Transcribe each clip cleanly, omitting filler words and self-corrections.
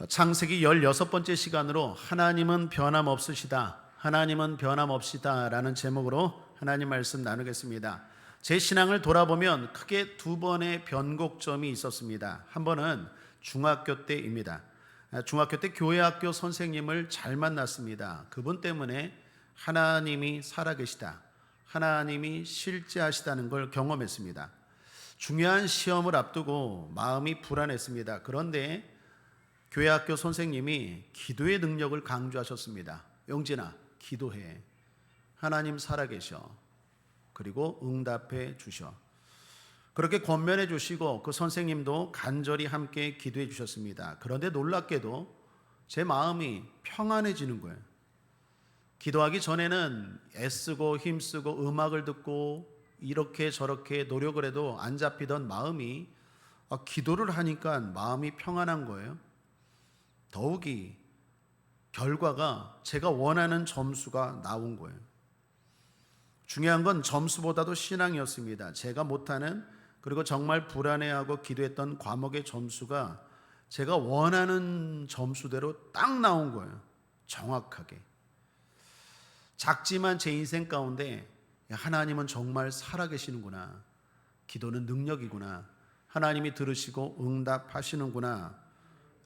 창세기 16번째 시간으로 하나님은 변함없으시다, 하나님은 변함없시다 라는 제목으로 하나님 말씀 나누겠습니다. 제 신앙을 돌아보면 크게 두 번의 변곡점이 있었습니다. 한 번은 중학교 때입니다. 중학교 때 교회학교 선생님을 잘 만났습니다. 그분 때문에 하나님이 살아계시다, 하나님이 실제하시다는 걸 경험했습니다. 중요한 시험을 앞두고 마음이 불안했습니다. 그런데 교회학교 선생님이 기도의 능력을 강조하셨습니다. 영진아, 기도해. 하나님 살아계셔. 그리고 응답해 주셔. 그렇게 권면해 주시고 그 선생님도 간절히 함께 기도해 주셨습니다. 그런데 놀랍게도 제 마음이 평안해지는 거예요. 기도하기 전에는 애쓰고 힘쓰고 음악을 듣고 이렇게 저렇게 노력을 해도 안 잡히던 마음이 기도를 하니까 마음이 평안한 거예요. 더욱이 결과가 제가 원하는 점수가 나온 거예요. 중요한 건 점수보다도 신앙이었습니다. 제가 못하는, 그리고 정말 불안해하고 기도했던 과목의 점수가 제가 원하는 점수대로 딱 나온 거예요. 정확하게. 작지만 제 인생 가운데 하나님은 정말 살아계시는구나, 기도는 능력이구나, 하나님이 들으시고 응답하시는구나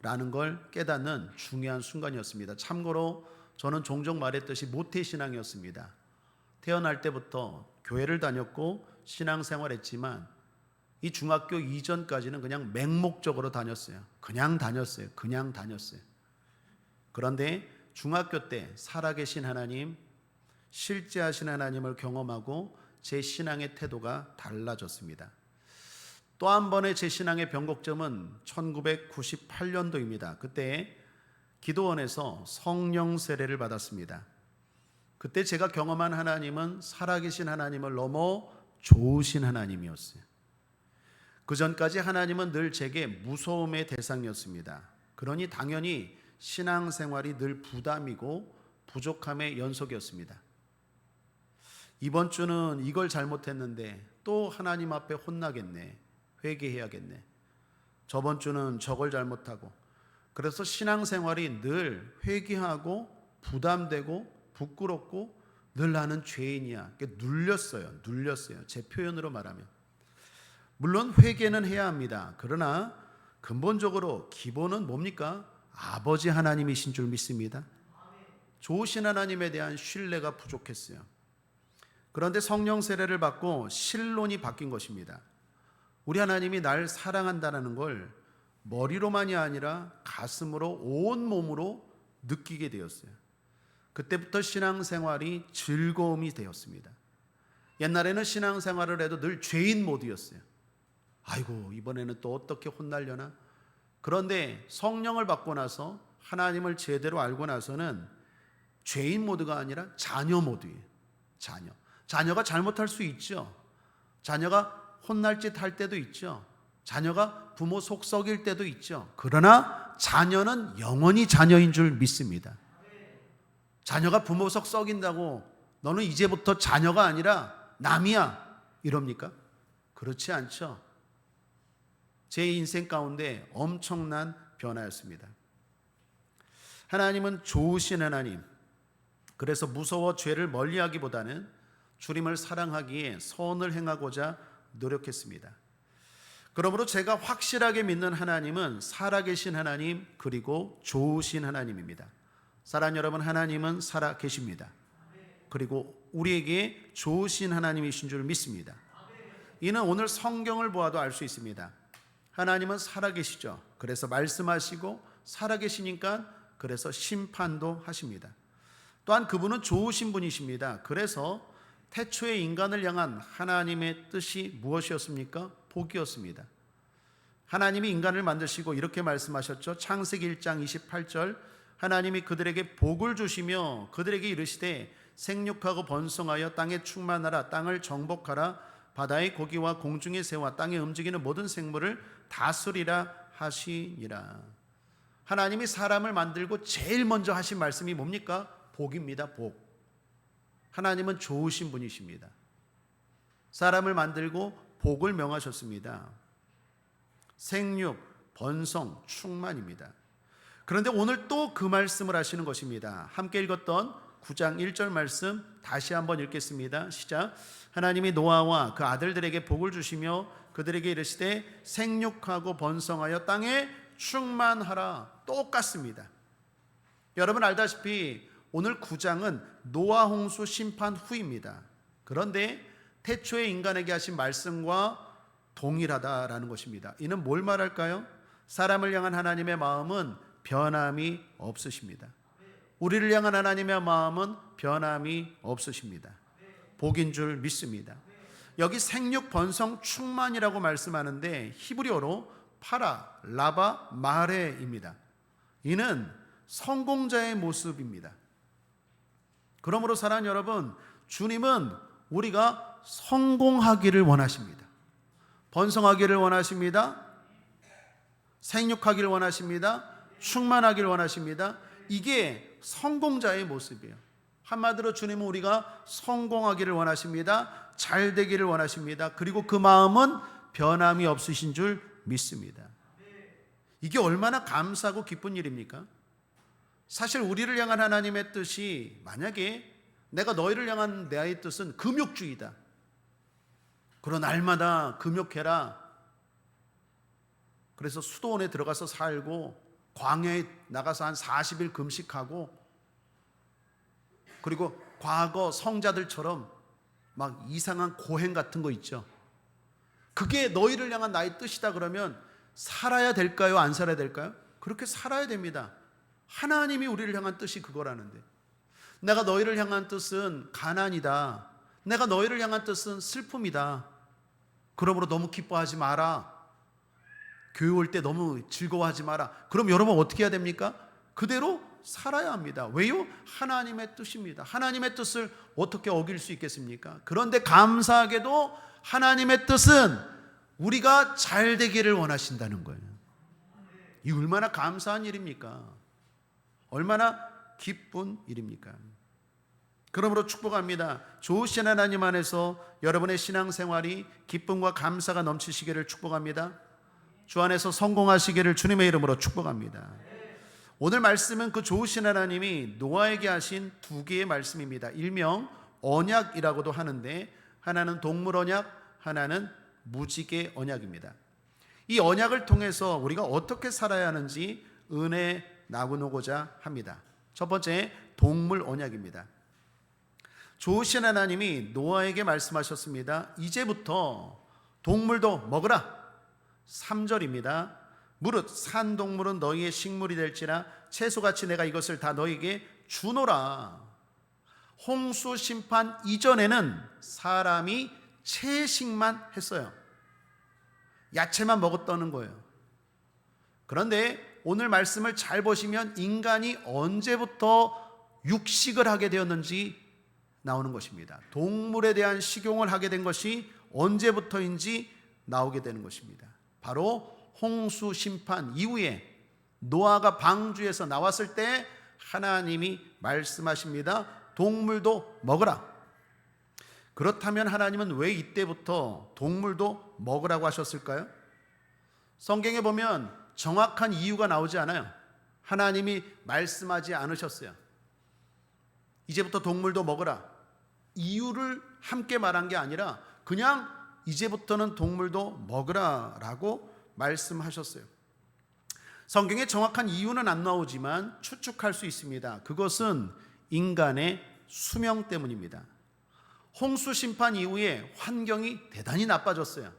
라는 걸 깨닫는 중요한 순간이었습니다. 참고로 저는 종종 말했듯이 모태신앙이었습니다. 태어날 때부터 교회를 다녔고 신앙생활했지만 이 중학교 이전까지는 그냥 맹목적으로 다녔어요. 그냥 다녔어요. 그런데 중학교 때 살아계신 하나님, 실제하신 하나님을 경험하고 제 신앙의 태도가 달라졌습니다. 또 한 번의 제 신앙의 변곡점은 1998년도입니다. 그때 기도원에서 성령 세례를 받았습니다. 그때 제가 경험한 하나님은 살아계신 하나님을 넘어 좋으신 하나님이었어요. 그 전까지 하나님은 늘 제게 무서움의 대상이었습니다. 그러니 당연히 신앙생활이 늘 부담이고 부족함의 연속이었습니다. 이번 주는 이걸 잘못했는데 또 하나님 앞에 혼나겠네, 회개해야겠네. 저번 주는 저걸 잘못하고. 그래서 신앙생활이 늘 회개하고 부담되고 부끄럽고 늘 나는 죄인이야. 눌렸어요. 제 표현으로 말하면. 물론 회개는 해야 합니다. 그러나 근본적으로 기본은 뭡니까? 아버지 하나님이신 줄 믿습니다. 좋으신 하나님에 대한 신뢰가 부족했어요. 그런데 성령 세례를 받고 신론이 바뀐 것입니다. 우리 하나님이 날 사랑한다는 걸 머리로만이 아니라 가슴으로, 온 몸으로 느끼게 되었어요. 그때부터 신앙생활이 즐거움이 되었습니다. 옛날에는 신앙생활을 해도 늘 죄인 모드였어요. 아이고, 이번에는 또 어떻게 혼날려나? 그런데 성령을 받고 나서 하나님을 제대로 알고 나서는 죄인 모드가 아니라 자녀 모드예요. 자녀가 잘못할 수 있죠. 자녀가 혼날 짓 할 때도 있죠. 자녀가 부모 속 썩일 때도 있죠. 그러나 자녀는 영원히 자녀인 줄 믿습니다. 자녀가 부모 속 썩인다고 너는 이제부터 자녀가 아니라 남이야 이럽니까? 그렇지 않죠. 제 인생 가운데 엄청난 변화였습니다. 하나님은 좋으신 하나님, 그래서 무서워 죄를 멀리하기보다는 주님을 사랑하기에 선을 행하고자 노력했습니다. 그러므로 제가 확실하게 믿는 하나님은 살아계신 하나님, 그리고 좋으신 하나님입니다. 사랑하는 여러분, 하나님은 살아계십니다. 그리고 우리에게 좋으신 하나님이신 줄 믿습니다. 이는 오늘 성경을 보아도 알 수 있습니다. 하나님은 살아계시죠. 그래서 말씀하시고 살아계시니까 그래서 심판도 하십니다. 또한 그분은 좋으신 분이십니다. 그래서 태초의 인간을 향한 하나님의 뜻이 무엇이었습니까? 복이었습니다. 하나님이 인간을 만드시고 이렇게 말씀하셨죠. 창세기 1장 28절, 하나님이 그들에게 복을 주시며 그들에게 이르시되 생육하고 번성하여 땅에 충만하라, 땅을 정복하라, 바다의 고기와 공중의 새와 땅에 움직이는 모든 생물을 다스리라 하시니라. 하나님이 사람을 만들고 제일 먼저 하신 말씀이 뭡니까? 복입니다. 복. 하나님은 좋으신 분이십니다. 사람을 만들고 복을 명하셨습니다. 생육, 번성, 충만입니다. 그런데 오늘 또 그 말씀을 하시는 것입니다. 함께 읽었던 9장 1절 말씀 다시 한번 읽겠습니다. 시작. 하나님이 노아와 그 아들들에게 복을 주시며 그들에게 이르시되 생육하고 번성하여 땅에 충만하라. 똑같습니다. 여러분 알다시피 오늘 9장은 노아 홍수 심판 후입니다. 그런데 태초에 인간에게 하신 말씀과 동일하다라는 것입니다. 이는 뭘 말할까요? 사람을 향한 하나님의 마음은 변함이 없으십니다. 우리를 향한 하나님의 마음은 변함이 없으십니다. 복인 줄 믿습니다. 여기 생육 번성 충만이라고 말씀하는데 히브리어로 파라 라바 마레입니다. 이는 성공자의 모습입니다. 그러므로 사랑하는 여러분, 주님은 우리가 성공하기를 원하십니다. 번성하기를 원하십니다. 생육하기를 원하십니다. 충만하기를 원하십니다. 이게 성공자의 모습이에요. 한마디로 주님은 우리가 성공하기를 원하십니다. 잘 되기를 원하십니다. 그리고 그 마음은 변함이 없으신 줄 믿습니다. 이게 얼마나 감사하고 기쁜 일입니까? 사실 우리를 향한 하나님의 뜻이, 만약에 내가 너희를 향한 내 뜻은 금욕주의다. 그런 날마다 금욕해라. 그래서 수도원에 들어가서 살고 광야에 나가서 한 40일 금식하고, 그리고 과거 성자들처럼 막 이상한 고행 같은 거 있죠. 그게 너희를 향한 나의 뜻이다 그러면 살아야 될까요? 안 살아야 될까요? 그렇게 살아야 됩니다. 하나님이 우리를 향한 뜻이 그거라는데, 내가 너희를 향한 뜻은 가난이다. 내가 너희를 향한 뜻은 슬픔이다. 그러므로 너무 기뻐하지 마라. 교회 올 때 너무 즐거워하지 마라. 그럼 여러분 어떻게 해야 됩니까? 그대로 살아야 합니다. 왜요? 하나님의 뜻입니다. 하나님의 뜻을 어떻게 어길 수 있겠습니까? 그런데 감사하게도 하나님의 뜻은 우리가 잘 되기를 원하신다는 거예요. 이 얼마나 감사한 일입니까? 얼마나 기쁜 일입니까? 그러므로 축복합니다. 좋으신 하나님 안에서 여러분의 신앙생활이 기쁨과 감사가 넘치시기를 축복합니다. 주 안에서 성공하시기를 주님의 이름으로 축복합니다. 오늘 말씀은 그 좋으신 하나님이 노아에게 하신 두 개의 말씀입니다. 일명 언약이라고도 하는데, 하나는 동물 언약, 하나는 무지개 언약입니다. 이 언약을 통해서 우리가 어떻게 살아야 하는지 은혜 나누고자 합니다. 첫 번째, 동물 언약입니다. 좋으신 하나님이 노아에게 말씀하셨습니다. 이제부터 동물도 먹으라. 3절입니다. 무릇 산 동물은 너희의 식물이 될지라 채소같이 내가 이것을 다 너희에게 주노라. 홍수 심판 이전에는 사람이 채식만 했어요. 야채만 먹었다는 거예요. 그런데 오늘 말씀을 잘 보시면 인간이 언제부터 육식을 하게 되었는지 나오는 것입니다. 동물에 대한 식용을 하게 된 것이 언제부터인지 나오게 되는 것입니다. 바로 홍수 심판 이후에 노아가 방주에서 나왔을 때 하나님이 말씀하십니다. 동물도 먹으라. 그렇다면 하나님은 왜 이때부터 동물도 먹으라고 하셨을까요? 성경에 보면 정확한 이유가 나오지 않아요. 하나님이 말씀하지 않으셨어요. 이제부터 동물도 먹으라. 이유를 함께 말한 게 아니라 그냥 이제부터는 동물도 먹으라라고 말씀하셨어요. 성경에 정확한 이유는 안 나오지만 추측할 수 있습니다. 그것은 인간의 수명 때문입니다. 홍수 심판 이후에 환경이 대단히 나빠졌어요.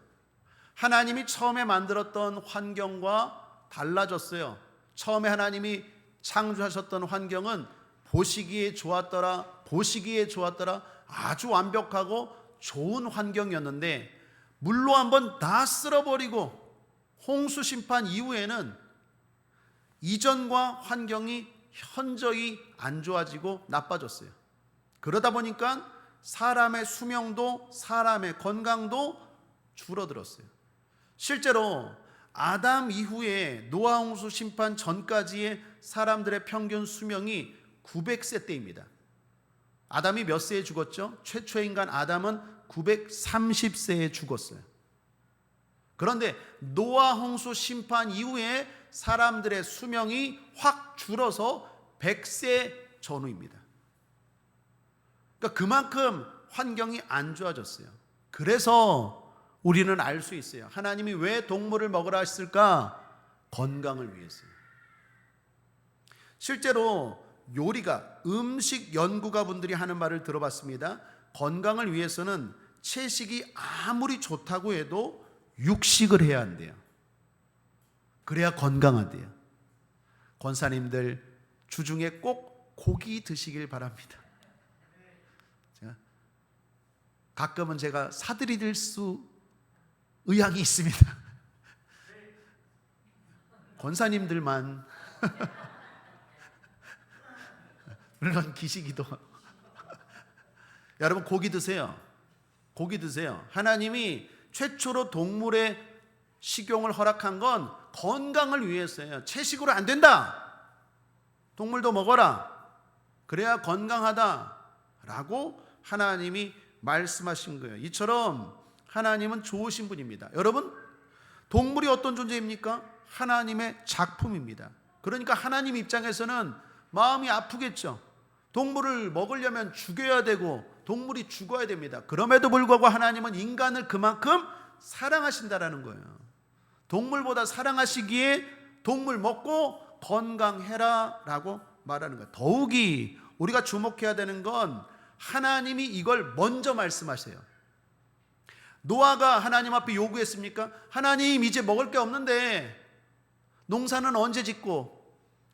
하나님이 처음에 만들었던 환경과 달라졌어요. 처음에 하나님이 창조하셨던 환경은 보시기에 좋았더라, 아주 완벽하고 좋은 환경이었는데 물로 한번 다 쓸어버리고 홍수 심판 이후에는 이전과 환경이 현저히 안 좋아지고 나빠졌어요. 그러다 보니까 사람의 수명도 사람의 건강도 줄어들었어요. 실제로 아담 이후에 노아 홍수 심판 전까지의 사람들의 평균 수명이 900세 때입니다. 아담이 몇 세에 죽었죠? 최초의 인간 아담은 930세에 죽었어요. 그런데 노아 홍수 심판 이후에 사람들의 수명이 확 줄어서 100세 전후입니다. 그러니까 그만큼 환경이 안 좋아졌어요. 그래서 우리는 알 수 있어요. 하나님이 왜 동물을 먹으라 했을까? 건강을 위해서요. 실제로 요리가, 음식 연구가 분들이 하는 말을 들어봤습니다. 건강을 위해서는 채식이 아무리 좋다고 해도 육식을 해야 한대요. 그래야 건강하대요. 권사님들 주중에 꼭 고기 드시길 바랍니다. 가끔은 제가 사드릴 수 의향이 있습니다. 권사님들만 물론 기시기도 여러분 고기 드세요. 고기 드세요. 하나님이 최초로 동물의 식용을 허락한 건 건강을 위해서예요. 채식으로 안 된다. 동물도 먹어라. 그래야 건강하다라고 하나님이 말씀하신 거예요. 이처럼 하나님은 좋으신 분입니다. 여러분, 동물이 어떤 존재입니까? 하나님의 작품입니다. 그러니까 하나님 입장에서는 마음이 아프겠죠. 동물을 먹으려면 죽여야 되고 동물이 죽어야 됩니다. 그럼에도 불구하고 하나님은 인간을 그만큼 사랑하신다라는 거예요. 동물보다 사랑하시기에 동물 먹고 건강해라 라고 말하는 거예요. 더욱이 우리가 주목해야 되는 건 하나님이 이걸 먼저 말씀하세요. 노아가 하나님 앞에 요구했습니까? 하나님, 이제 먹을 게 없는데 농사는 언제 짓고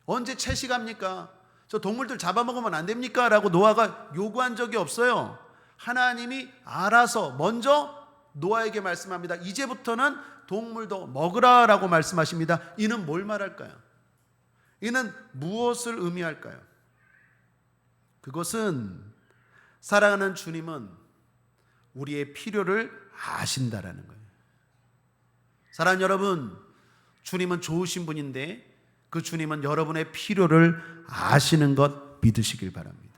언제 채식합니까? 저 동물들 잡아먹으면 안 됩니까? 라고 노아가 요구한 적이 없어요. 하나님이 알아서 먼저 노아에게 말씀합니다. 이제부터는 동물도 먹으라 라고 말씀하십니다. 이는 뭘 말할까요? 이는 무엇을 의미할까요? 그것은 사랑하는 주님은 우리의 필요를 아신다라는 거예요. 사랑하는 여러분, 주님은 좋으신 분인데 그 주님은 여러분의 필요를 아시는 것 믿으시길 바랍니다.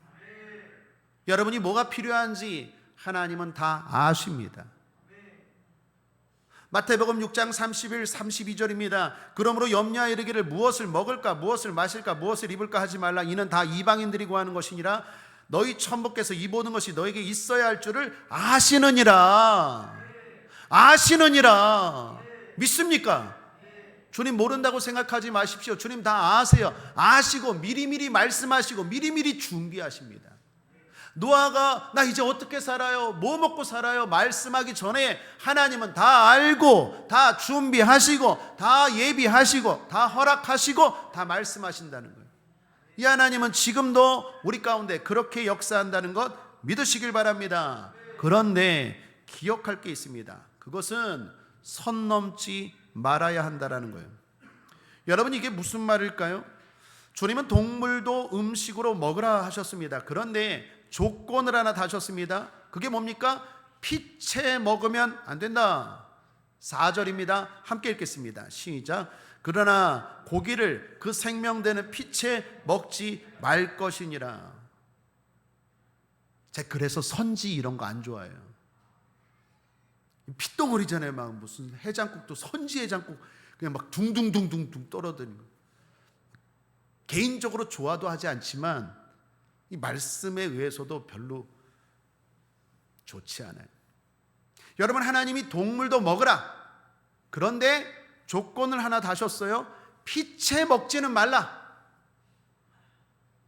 여러분이 뭐가 필요한지 하나님은 다 아십니다. 마태복음 6장 31, 32절입니다. 그러므로 염려하여 이르기를 무엇을 먹을까, 무엇을 마실까, 무엇을 입을까 하지 말라. 이는 다 이방인들이 구하는 것이니라. 너희 천부께서 이 모든 것이 너에게 있어야 할 줄을 아시느니라. 아시느니라. 믿습니까? 주님 모른다고 생각하지 마십시오. 주님 다 아세요. 아시고 미리미리 말씀하시고 미리미리 준비하십니다. 노아가 나 이제 어떻게 살아요? 뭐 먹고 살아요? 말씀하기 전에 하나님은 다 알고 다 준비하시고 다 예비하시고 다 허락하시고 다 말씀하신다는 거예요. 이 하나님은 지금도 우리 가운데 그렇게 역사한다는 것 믿으시길 바랍니다. 그런데 기억할 게 있습니다. 그것은 선 넘지 말아야 한다라는 거예요. 여러분, 이게 무슨 말일까요? 주님은 동물도 음식으로 먹으라 하셨습니다. 그런데 조건을 하나 다셨습니다. 그게 뭡니까? 피채 먹으면 안 된다. 4절입니다. 함께 읽겠습니다. 시작. 그러나 고기를 그 생명되는 피채 먹지 말 것이니라. 제가 그래서 선지 이런 거 안 좋아해요. 핏덩어리잖아요. 막 무슨 해장국도 선지 해장국 그냥 막 둥둥둥둥둥 떨어지는 거. 개인적으로 좋아도 하지 않지만 이 말씀에 의해서도 별로 좋지 않아요. 여러분, 하나님이 동물도 먹으라. 그런데 조건을 하나 다셨어요. 피채 먹지는 말라.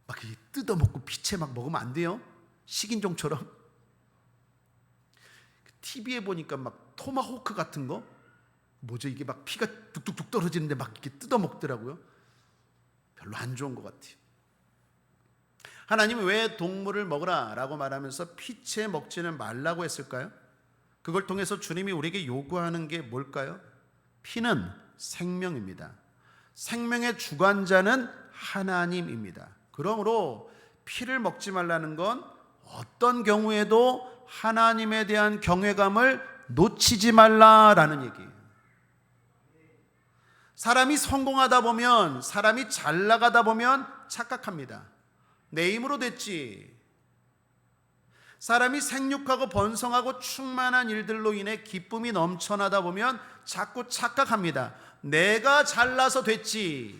막 뜯어먹고 피채 막 먹으면 안 돼요. 식인종처럼. TV에 보니까 막 토마호크 같은 거 뭐죠? 이게 막 피가 뚝뚝뚝 떨어지는데 막 이렇게 뜯어먹더라고요. 별로 안 좋은 것 같아요. 하나님이 왜 동물을 먹으라 라고 말하면서 피채 먹지는 말라고 했을까요? 그걸 통해서 주님이 우리에게 요구하는 게 뭘까요? 피는 생명입니다. 생명의 주관자는 하나님입니다. 그러므로 피를 먹지 말라는 건 어떤 경우에도 하나님에 대한 경외감을 놓치지 말라라는 얘기예요. 사람이 성공하다 보면, 사람이 잘 나가다 보면 착각합니다. 내 힘으로 됐지. 사람이 생육하고 번성하고 충만한 일들로 인해 기쁨이 넘쳐나다 보면 자꾸 착각합니다. 내가 잘나서 됐지.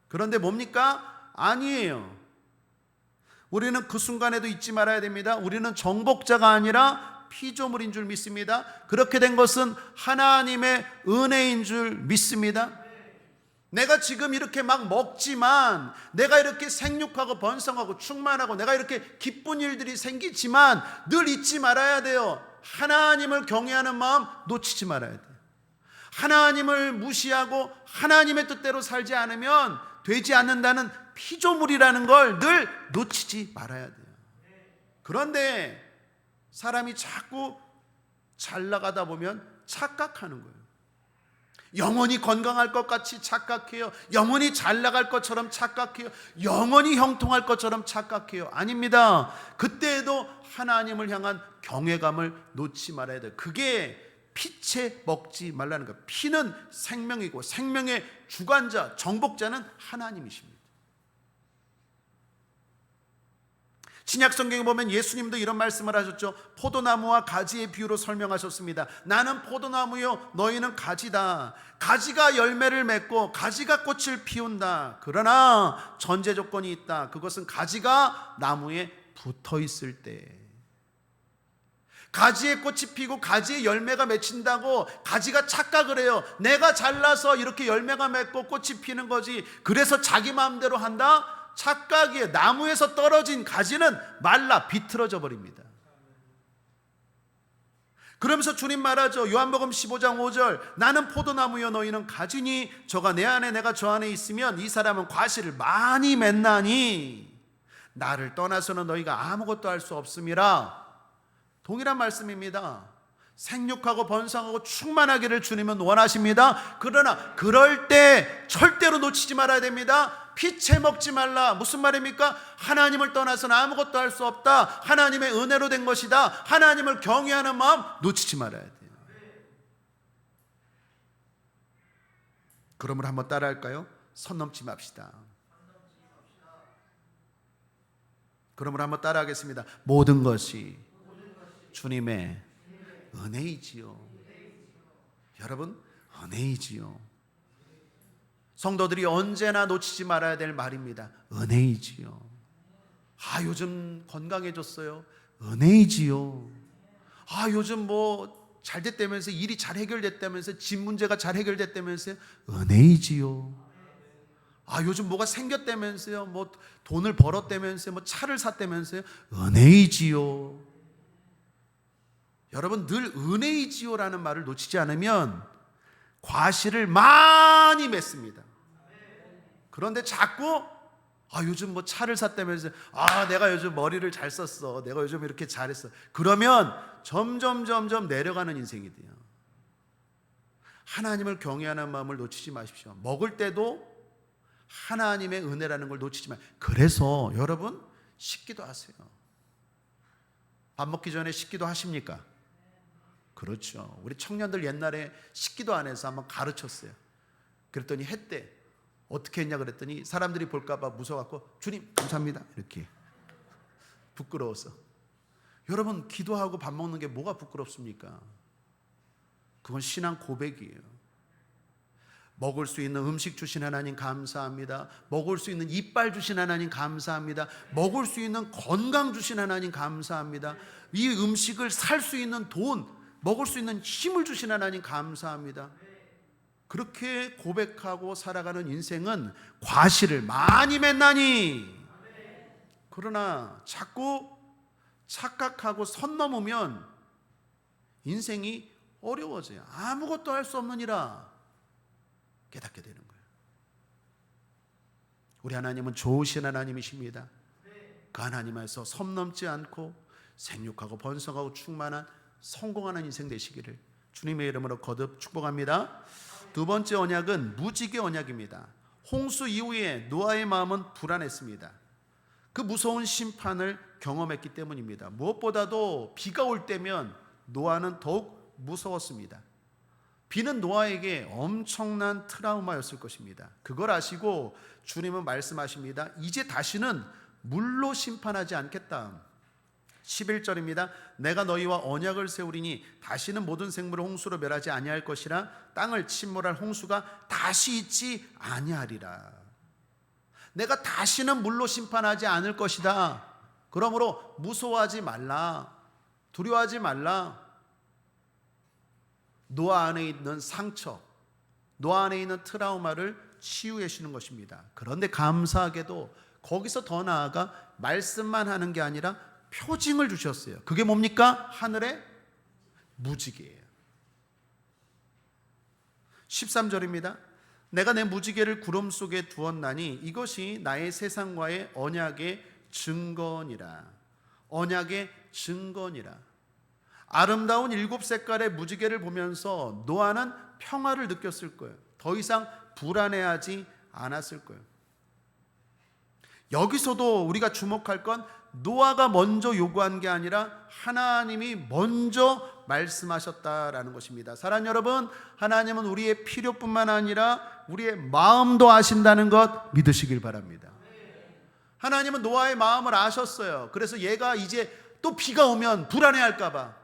그런데 뭡니까? 아니에요. 우리는 그 순간에도 잊지 말아야 됩니다. 우리는 정복자가 아니라 피조물인 줄 믿습니다. 그렇게 된 것은 하나님의 은혜인 줄 믿습니다. 내가 지금 이렇게 막 먹지만, 내가 이렇게 생육하고 번성하고 충만하고 내가 이렇게 기쁜 일들이 생기지만 늘 잊지 말아야 돼요. 하나님을 경외하는 마음 놓치지 말아야 돼요. 하나님을 무시하고 하나님의 뜻대로 살지 않으면 되지 않는다는 피조물이라는 걸 늘 놓치지 말아야 돼요. 그런데 사람이 자꾸 잘 나가다 보면 착각하는 거예요. 영원히 건강할 것 같이 착각해요. 영원히 잘 나갈 것처럼 착각해요. 영원히 형통할 것처럼 착각해요. 아닙니다. 그때에도 하나님을 향한 경외감을 놓지 말아야 돼요. 그게 피채 먹지 말라는 거예요. 피는 생명이고 생명의 주관자, 정복자는 하나님이십니다. 신약 성경에 보면 예수님도 이런 말씀을 하셨죠. 포도나무와 가지의 비유로 설명하셨습니다. 나는 포도나무요, 너희는 가지다. 가지가 열매를 맺고 가지가 꽃을 피운다. 그러나 전제 조건이 있다. 그것은 가지가 나무에 붙어 있을 때. 가지에 꽃이 피고 가지에 열매가 맺힌다고 가지가 착각을 해요. 내가 잘나서 이렇게 열매가 맺고 꽃이 피는 거지. 그래서 자기 마음대로 한다? 착각이에요. 나무에서 떨어진 가지는 말라 비틀어져 버립니다. 그러면서 주님 말하죠. 요한복음 15장 5절, 나는 포도나무여 너희는 가지니 저가 내 안에 내가 저 안에 있으면 이 사람은 과실을 많이 맺나니 나를 떠나서는 너희가 아무것도 할 수 없음이라. 동일한 말씀입니다. 생육하고 번성하고 충만하기를 주님은 원하십니다. 그러나 그럴 때 절대로 놓치지 말아야 됩니다. 피채 먹지 말라. 무슨 말입니까? 하나님을 떠나서는 아무것도 할 수 없다. 하나님의 은혜로 된 것이다. 하나님을 경외하는 마음 놓치지 말아야 돼요. 그러므로 한번 따라할까요? 선 넘지 맙시다. 그러므로 한번 따라하겠습니다. 모든 것이 주님의 은혜이지요. 여러분, 은혜이지요. 성도들이 언제나 놓치지 말아야 될 말입니다. 은혜이지요. 아, 요즘 건강해졌어요. 은혜이지요. 아, 요즘 뭐 잘 됐다면서, 일이 잘 해결됐다면서, 집 문제가 잘 해결됐다면서요. 은혜이지요. 아, 요즘 뭐가 생겼다면서요. 뭐 돈을 벌었다면서요. 뭐 차를 샀다면서요. 은혜이지요. 여러분, 늘 은혜이지요라는 말을 놓치지 않으면 과실을 많이 맺습니다. 그런데 자꾸 요즘 뭐 차를 샀다면서, 내가 요즘 머리를 잘 썼어, 내가 요즘 이렇게 잘했어, 그러면 점점 내려가는 인생이 돼요. 하나님을 경외하는 마음을 놓치지 마십시오. 먹을 때도 하나님의 은혜라는 걸 놓치지 마세요. 그래서 여러분, 식기도 하세요. 밥 먹기 전에 식기도 하십니까? 그렇죠. 우리 청년들 옛날에 식기도 안 해서 한번 가르쳤어요. 그랬더니 했대. 어떻게 했냐 그랬더니 사람들이 볼까봐 무서워갖고, 주님 감사합니다, 이렇게. 부끄러워서. 여러분, 기도하고 밥 먹는 게 뭐가 부끄럽습니까? 그건 신앙 고백이에요. 먹을 수 있는 음식 주신 하나님 감사합니다. 먹을 수 있는 이빨 주신 하나님 감사합니다. 먹을 수 있는 건강 주신 하나님 감사합니다. 이 음식을 살 수 있는 돈, 먹을 수 있는 힘을 주신 하나님 감사합니다. 그렇게 고백하고 살아가는 인생은 과실을 많이 맺나니. 그러나 자꾸 착각하고 선 넘으면 인생이 어려워져요. 아무것도 할 수 없느니라 깨닫게 되는 거예요. 우리 하나님은 좋으신 하나님이십니다. 그 하나님에서 선 넘지 않고 생육하고 번성하고 충만한 성공하는 인생 되시기를 주님의 이름으로 거듭 축복합니다. 두 번째 언약은 무지개 언약입니다. 홍수 이후에 노아의 마음은 불안했습니다. 그 무서운 심판을 경험했기 때문입니다. 무엇보다도 비가 올 때면 노아는 더욱 무서웠습니다. 비는 노아에게 엄청난 트라우마였을 것입니다. 그걸 아시고 주님은 말씀하십니다. 이제 다시는 물로 심판하지 않겠다. 11절입니다. 내가 너희와 언약을 세우리니 다시는 모든 생물을 홍수로 멸하지 아니할 것이라. 땅을 침몰할 홍수가 다시 있지 아니하리라. 내가 다시는 물로 심판하지 않을 것이다. 그러므로 무서워하지 말라. 두려워하지 말라. 노아 안에 있는 상처, 노아 안에 있는 트라우마를 치유해 주시는 것입니다. 그런데 감사하게도 거기서 더 나아가 말씀만 하는 게 아니라 표징을 주셨어요. 그게 뭡니까? 하늘의 무지개예요. 13절입니다. 내가 내 무지개를 구름 속에 두었나니 이것이 나의 세상과의 언약의 증거니라. 언약의 증거니라. 아름다운 7색깔의 무지개를 보면서 노아는 평화를 느꼈을 거예요. 더 이상 불안해하지 않았을 거예요. 여기서도 우리가 주목할 건 노아가 먼저 요구한 게 아니라 하나님이 먼저 말씀하셨다라는 것입니다. 사랑하는 여러분, 하나님은 우리의 필요뿐만 아니라 우리의 마음도 아신다는 것 믿으시길 바랍니다. 하나님은 노아의 마음을 아셨어요. 그래서 얘가 이제 또 비가 오면 불안해할까 봐,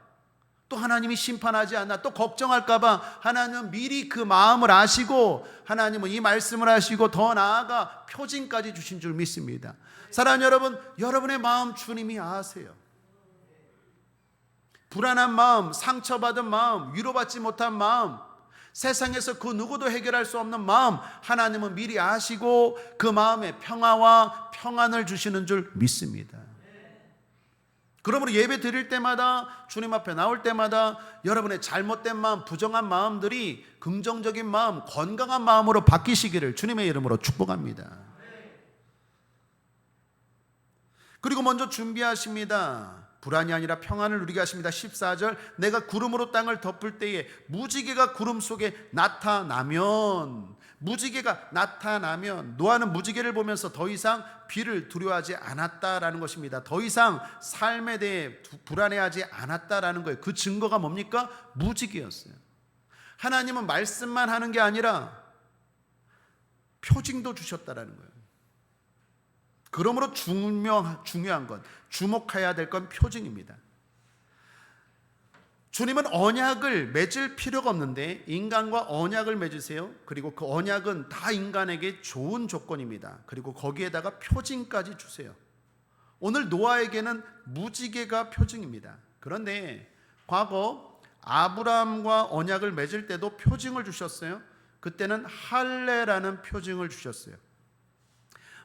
또 하나님이 심판하지 않나 또 걱정할까 봐 하나님은 미리 그 마음을 아시고 하나님은 이 말씀을 하시고 더 나아가 표징까지 주신 줄 믿습니다. 사랑하는 여러분, 여러분의 마음 주님이 아세요. 불안한 마음, 상처받은 마음, 위로받지 못한 마음, 세상에서 그 누구도 해결할 수 없는 마음, 하나님은 미리 아시고 그 마음에 평화와 평안을 주시는 줄 믿습니다. 그러므로 예배 드릴 때마다, 주님 앞에 나올 때마다 여러분의 잘못된 마음, 부정한 마음들이 긍정적인 마음, 건강한 마음으로 바뀌시기를 주님의 이름으로 축복합니다. 그리고 먼저 준비하십니다. 불안이 아니라 평안을 누리게 하십니다. 14절, 내가 구름으로 땅을 덮을 때에 무지개가 구름 속에 나타나면, 무지개가 나타나면 노아는 무지개를 보면서 더 이상 비를 두려워하지 않았다라는 것입니다. 더 이상 삶에 대해 불안해하지 않았다라는 거예요. 그 증거가 뭡니까? 무지개였어요. 하나님은 말씀만 하는 게 아니라 표징도 주셨다라는 거예요. 그러므로 중요한 건, 주목해야 될 건 표징입니다. 주님은 언약을 맺을 필요가 없는데 인간과 언약을 맺으세요. 그리고 그 언약은 다 인간에게 좋은 조건입니다. 그리고 거기에다가 표징까지 주세요. 오늘 노아에게는 무지개가 표징입니다. 그런데 과거 아브라함과 언약을 맺을 때도 표징을 주셨어요. 그때는 할례라는 표징을 주셨어요.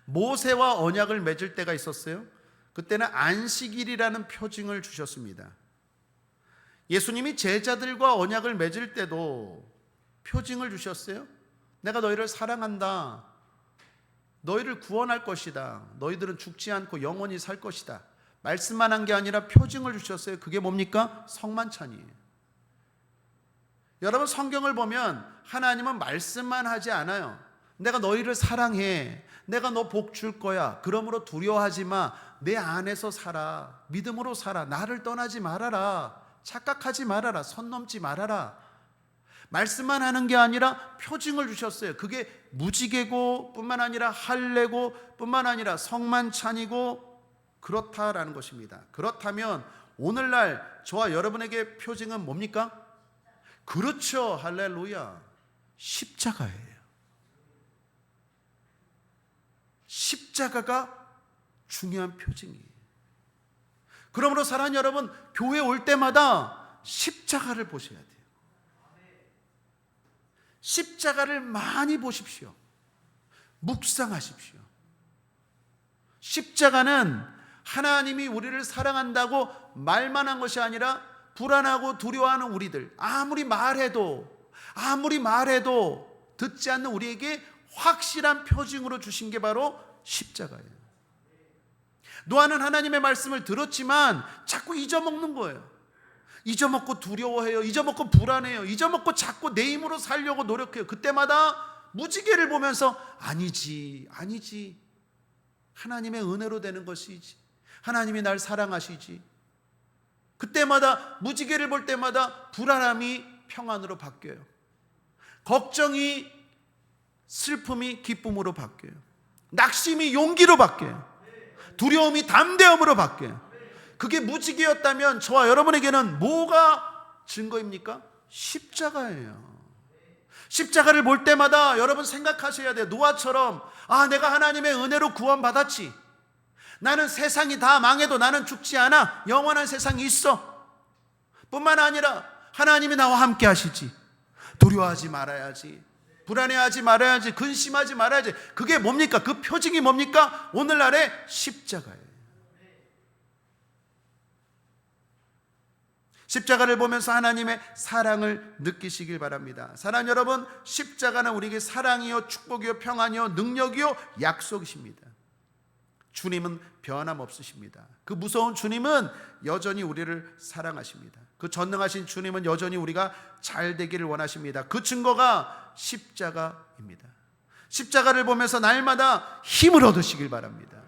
모세와 언약을 맺을 때가 있었어요. 그때는 안식일이라는 표징을 주셨습니다. 예수님이 제자들과 언약을 맺을 때도 표징을 주셨어요. 내가 너희를 사랑한다. 너희를 구원할 것이다. 너희들은 죽지 않고 영원히 살 것이다. 말씀만 한 게 아니라 표징을 주셨어요. 그게 뭡니까? 성만찬이에요. 여러분, 성경을 보면 하나님은 말씀만 하지 않아요. 내가 너희를 사랑해. 내가 너 복 줄 거야. 그러므로 두려워하지 마. 내 안에서 살아. 믿음으로 살아. 나를 떠나지 말아라. 착각하지 말아라. 선 넘지 말아라. 말씀만 하는 게 아니라 표징을 주셨어요. 그게 무지개고 뿐만 아니라 할례고 뿐만 아니라 성만찬이고 그렇다라는 것입니다. 그렇다면 오늘날 저와 여러분에게 표징은 뭡니까? 그렇죠. 할렐루야. 십자가예요. 십자가가 중요한 표징이에요. 그러므로 사랑하는 여러분, 교회 올 때마다 십자가를 보셔야 돼요. 십자가를 많이 보십시오. 묵상하십시오. 십자가는 하나님이 우리를 사랑한다고 말만 한 것이 아니라 불안하고 두려워하는 우리들, 아무리 말해도 듣지 않는 우리에게 확실한 표징으로 주신 게 바로 십자가예요. 노아는 하나님의 말씀을 들었지만 자꾸 잊어먹는 거예요. 잊어먹고 두려워해요. 잊어먹고 불안해요. 잊어먹고 자꾸 내 힘으로 살려고 노력해요. 그때마다 무지개를 보면서 아니지. 하나님의 은혜로 되는 것이지. 하나님이 날 사랑하시지. 그때마다 무지개를 볼 때마다 불안함이 평안으로 바뀌어요. 걱정이 슬픔이 기쁨으로 바뀌어요. 낙심이 용기로 바뀌어요. 두려움이 담대함으로 바뀌어요. 그게 무지개였다면 저와 여러분에게는 뭐가 증거입니까? 십자가예요. 십자가를 볼 때마다 여러분 생각하셔야 돼요. 노아처럼 내가 하나님의 은혜로 구원받았지. 나는 세상이 다 망해도 나는 죽지 않아. 영원한 세상이 있어. 뿐만 아니라 하나님이 나와 함께 하시지. 두려워하지 말아야지. 불안해하지 말아야지. 근심하지 말아야지. 그게 뭡니까? 그 표징이 뭡니까? 오늘날의 십자가예요. 십자가를 보면서 하나님의 사랑을 느끼시길 바랍니다. 사랑 여러분, 십자가는 우리에게 사랑이요, 축복이요, 평안이요, 능력이요, 약속이십니다. 주님은 변함없으십니다. 그 무서운 주님은 여전히 우리를 사랑하십니다. 그 전능하신 주님은 여전히 우리가 잘 되기를 원하십니다. 그 증거가 십자가입니다. 십자가를 보면서 날마다 힘을 얻으시길 바랍니다.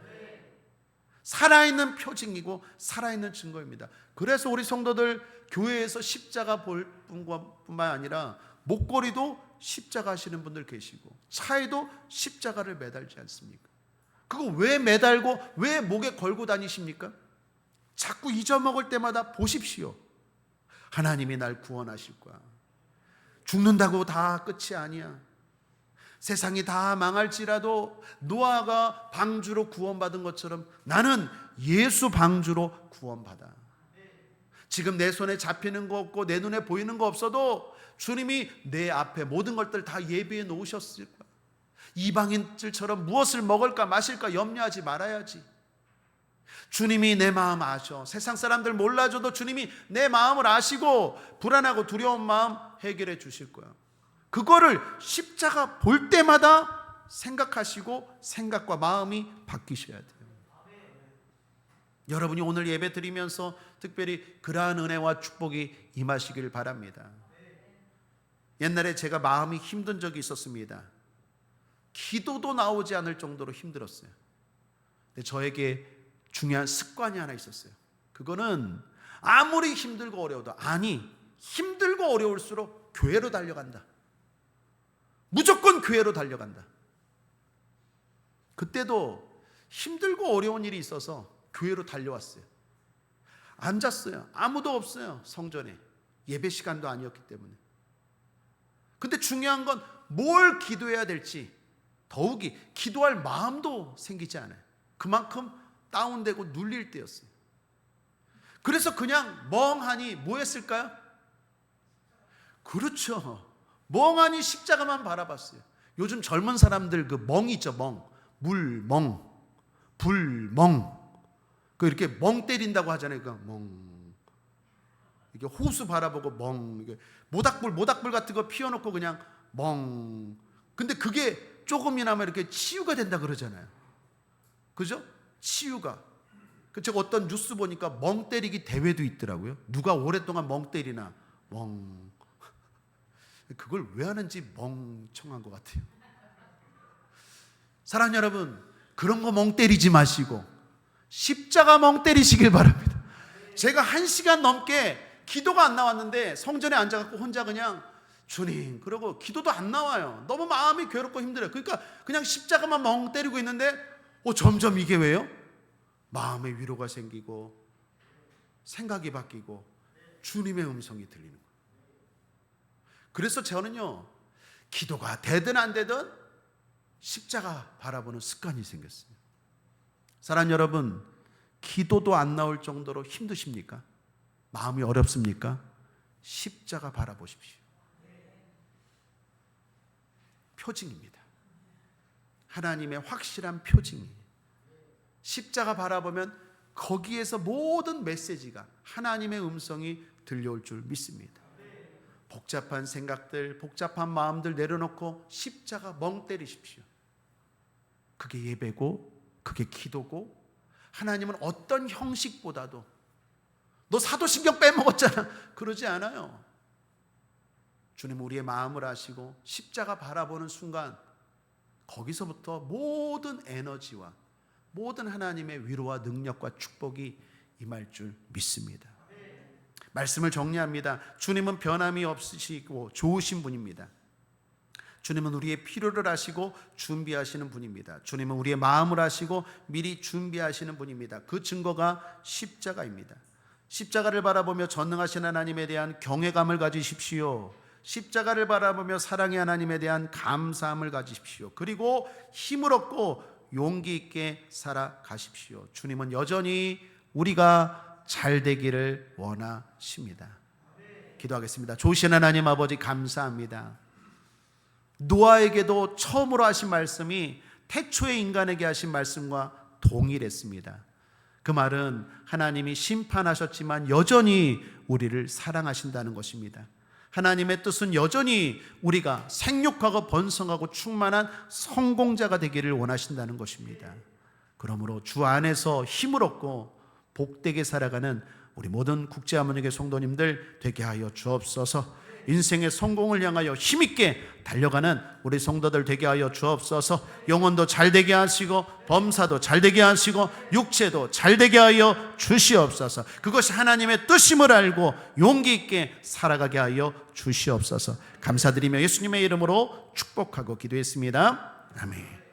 살아있는 표징이고 살아있는 증거입니다. 그래서 우리 성도들 교회에서 십자가 볼 뿐만 아니라 목걸이도 십자가 하시는 분들 계시고 차에도 십자가를 매달지 않습니까? 그거 왜 매달고 왜 목에 걸고 다니십니까? 자꾸 잊어먹을 때마다 보십시오. 하나님이 날 구원하실 거야. 죽는다고 다 끝이 아니야. 세상이 다 망할지라도 노아가 방주로 구원받은 것처럼 나는 예수 방주로 구원받아. 지금 내 손에 잡히는 거 없고 내 눈에 보이는 거 없어도 주님이 내 앞에 모든 것들 다 예비해 놓으셨을 거야. 이방인들처럼 무엇을 먹을까 마실까 염려하지 말아야지. 주님이 내 마음 아셔. 세상 사람들 몰라줘도 주님이 내 마음을 아시고 불안하고 두려운 마음 해결해 주실 거야. 그거를 십자가 볼 때마다 생각하시고 생각과 마음이 바뀌셔야 돼요. 여러분이 오늘 예배 드리면서 특별히 그러한 은혜와 축복이 임하시길 바랍니다. 옛날에 제가 마음이 힘든 적이 있었습니다. 기도도 나오지 않을 정도로 힘들었어요. 근데 저에게 중요한 습관이 하나 있었어요. 그거는 아무리 힘들고 어려워도 힘들고 어려울수록 교회로 달려간다. 무조건 교회로 달려간다. 그때도 힘들고 어려운 일이 있어서 교회로 달려왔어요. 앉았어요. 아무도 없어요. 성전에. 예배 시간도 아니었기 때문에. 근데 중요한 건 뭘 기도해야 될지 더욱이 기도할 마음도 생기지 않아요. 그만큼 다운되고 눌릴 때였어요. 그래서 그냥 멍하니 뭐 했을까요? 그렇죠. 멍하니 십자가만 바라봤어요. 요즘 젊은 사람들 그 멍 있죠. 물멍, 불멍. 그 이렇게 멍 때린다고 하잖아요. 그 멍. 이게 호수 바라보고 멍. 이게 모닥불 같은 거 피워놓고 그냥 멍. 근데 그게 조금이나마 이렇게 치유가 된다 그러잖아요. 그죠? 치유가. 제가 어떤 뉴스 보니까 멍 때리기 대회도 있더라고요. 누가 오랫동안 멍 때리나. 멍. 그걸 왜 하는지 멍청한 것 같아요. 사랑하는 여러분, 그런 거 멍 때리지 마시고 십자가 멍 때리시길 바랍니다. 제가 1시간 넘게 기도가 안 나왔는데 성전에 앉아갖고 혼자 그냥 주님 그러고 기도도 안 나와요. 너무 마음이 괴롭고 힘들어요. 그러니까 그냥 십자가만 멍 때리고 있는데 점점 이게 왜요? 마음에 위로가 생기고 생각이 바뀌고 주님의 음성이 들리는 거예요. 그래서 저는요, 기도가 되든 안 되든 십자가 바라보는 습관이 생겼어요. 사랑하는 여러분, 기도도 안 나올 정도로 힘드십니까? 마음이 어렵습니까? 십자가 바라보십시오. 표징입니다. 하나님의 확실한 표징이에요. 십자가 바라보면 거기에서 모든 메시지가 하나님의 음성이 들려올 줄 믿습니다. 복잡한 생각들, 복잡한 마음들 내려놓고 십자가 멍 때리십시오. 그게 예배고 그게 기도고 하나님은 어떤 형식보다도 너 사도신경 빼먹었잖아 그러지 않아요. 주님 우리의 마음을 아시고 십자가 바라보는 순간 거기서부터 모든 에너지와 모든 하나님의 위로와 능력과 축복이 임할 줄 믿습니다. 말씀을 정리합니다. 주님은 변함이 없으시고 좋으신 분입니다. 주님은 우리의 필요를 아시고 준비하시는 분입니다. 주님은 우리의 마음을 아시고 미리 준비하시는 분입니다. 그 증거가 십자가입니다. 십자가를 바라보며 전능하신 하나님에 대한 경외감을 가지십시오. 십자가를 바라보며 사랑의 하나님에 대한 감사함을 가지십시오. 그리고 힘을 얻고 용기 있게 살아가십시오. 주님은 여전히 우리가 잘 되기를 원하십니다. 기도하겠습니다. 좋으신 하나님 아버지, 감사합니다. 노아에게도 처음으로 하신 말씀이 태초의 인간에게 하신 말씀과 동일했습니다. 그 말은 하나님이 심판하셨지만 여전히 우리를 사랑하신다는 것입니다. 하나님의 뜻은 여전히 우리가 생육하고 번성하고 충만한 성공자가 되기를 원하신다는 것입니다. 그러므로 주 안에서 힘을 얻고 복되게 살아가는 우리 모든 국제하모니교 성도님들 되게 하여 주옵소서. 인생의 성공을 향하여 힘있게 달려가는 우리 성도들 되게 하여 주옵소서. 영혼도 잘되게 하시고 범사도 잘되게 하시고 육체도 잘되게 하여 주시옵소서. 그것이 하나님의 뜻임을 알고 용기 있게 살아가게 하여 주시옵소서. 감사드리며 예수님의 이름으로 축복하고 기도했습니다. 아멘.